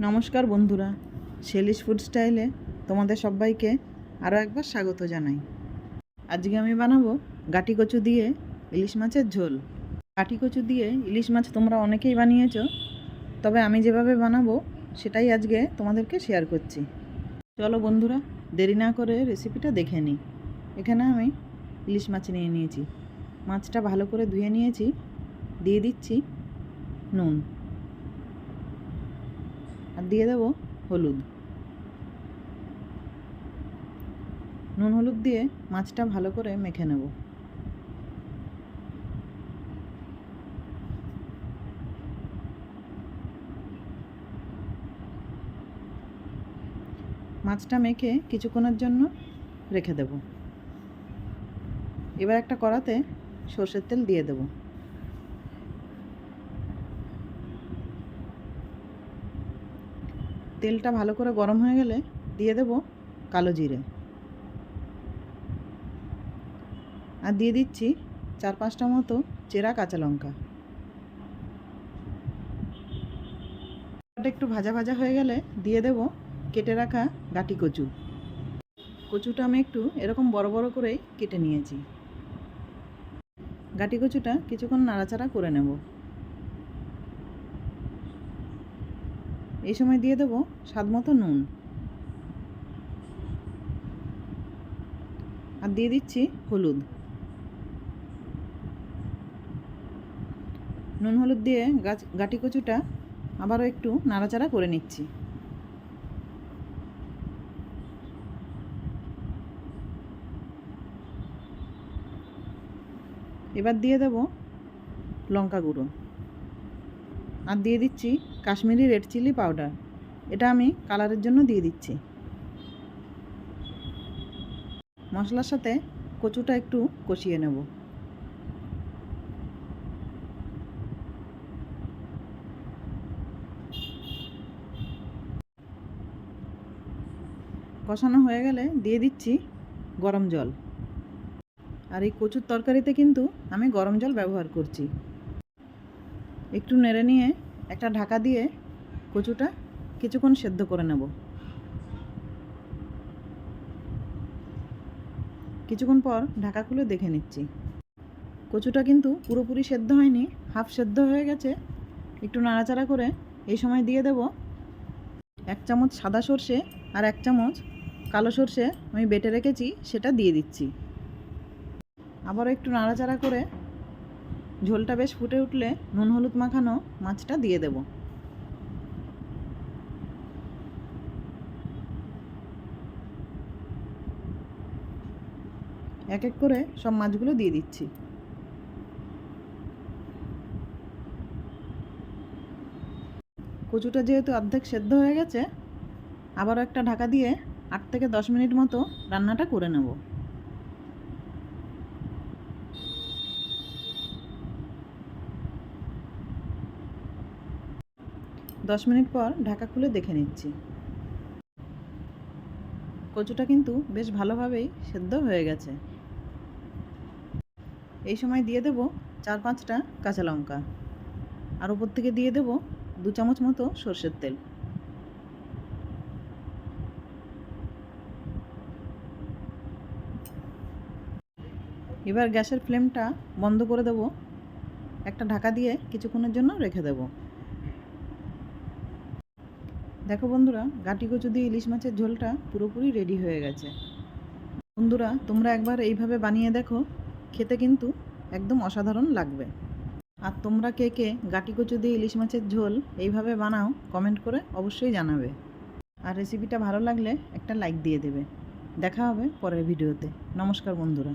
নমস্কার বন্ধুরা, Shelley's food স্টাইলে তোমাদের সবাইকে আরও একবার স্বাগত জানাই। আজকে আমি বানাবো গাটি কচু দিয়ে ইলিশ মাছের ঝোল। গাটি কচু দিয়ে ইলিশ মাছ তোমরা অনেকেই বানিয়েছো, তবে আমি যেভাবে বানাবো সেটাই আজকে তোমাদেরকে শেয়ার করছি। চলো বন্ধুরা, দেরি না করে রেসিপিটা দেখে নিই। এখানে আমি ইলিশ মাছ নিয়ে নিয়েছি। মাছটা ভালো করে ধুয়ে নিয়েছি। দিয়ে দিচ্ছি নুন আর দিয়ে দেবো হলুদ। নুন হলুদ দিয়ে মাছটা ভালো করে মেখে নেব। মাছটা মেখে কিছুক্ষণের জন্য রেখে দেব। এবার একটা কড়াতে সর্ষের তেল দিয়ে দেব। তেলটা ভালো করে গরম হয়ে গেলে দিয়ে দেব কালো জিরে আর দিয়ে দিচ্ছি 4-5টা মতো চেরা কাঁচা লঙ্কা। একটু ভাজা ভাজা হয়ে গেলে দিয়ে দেব কেটে রাখা গাটি কচু। কচুটা আমি একটু এরকম বড় বড় করেই কেটে নিয়েছি। গাটি কচুটা কিছুক্ষণ নাড়াচাড়া করে নেব। এই সময় দিয়ে দেব স্বাদ মতো নুন আর দিয়ে দিচ্ছি হলুদ। নুন হলুদ দিয়ে গাটি কচুটা আবারও একটু নাড়াচাড়া করে নিচ্ছি। এবার দিয়ে দেব লঙ্কা গুঁড়ো আর দিয়ে দিচ্ছি কাশ্মীরি রেড চিলি পাউডার। এটা আমি কালারের জন্য দিয়ে দিচ্ছি। মশলার সাথে কচুটা একটু কষিয়ে নেব। কষানো হয়ে গেলে দিয়ে দিচ্ছি গরম জল। আর এই কচুর তরকারিতে কিন্তু আমি গরম জল ব্যবহার করছি। একটু নেড়ে নিয়ে একটা ঢাকা দিয়ে কচুটা কিছুক্ষণ সেদ্ধ করে নেব। কিছুক্ষণ পর ঢাকা খুলে দেখে নিচ্ছি। কচুটা কিন্তু পুরোপুরি সেদ্ধ হয়নি, হাফ সেদ্ধ হয়ে গেছে। একটু নাড়াচাড়া করে এই সময় দিয়ে দেব 1 চামচ সাদা সর্ষে আর 1 চামচ কালো সর্ষে আমি বেটে রেখেছি, সেটা দিয়ে দিচ্ছি। আবারও একটু নাড়াচাড়া করে ঝোলটা বেশ ফুটে উঠলে নুন হলুদ মাখানো মাছটা দিয়ে দেব। এক এক করে সব মাছগুলো দিয়ে দিচ্ছি। কচুটা যেহেতু অর্ধেক সেদ্ধ হয়ে গেছে, আবারও একটা ঢাকা দিয়ে 8 থেকে 10 মিনিট মতো রান্নাটা করে নেব। দশ মিনিট পর ঢাকা খুলে দেখে নিচ্ছি। কচুটা কিন্তু বেশ ভালোভাবেই সেদ্ধ হয়ে গেছে। এই সময় দিয়ে দেব 4-5টা কাঁচা লঙ্কা আর উপর থেকে দিয়ে দেব 2 চামচ মতো সর্ষের তেল। এবার গ্যাসের ফ্লেমটা বন্ধ করে দেব। একটা ঢাকা দিয়ে কিছুক্ষণের জন্য রেখে দেব। দেখো বন্ধুরা, গাটি কচু দিয়ে ইলিশ মাছের ঝোলটা পুরোপুরি রেডি হয়ে গেছে। বন্ধুরা, তোমরা একবার এইভাবে বানিয়ে দেখো, খেতে কিন্তু একদম অসাধারণ লাগবে। আর তোমরা কে কে গাটি কচু দিয়ে ইলিশ মাছের ঝোল এইভাবে বানাও কমেন্ট করে অবশ্যই জানাবে। আর রেসিপিটা ভালো লাগলে একটা লাইক দিয়ে দেবে। দেখা হবে পরের ভিডিওতে। নমস্কার বন্ধুরা।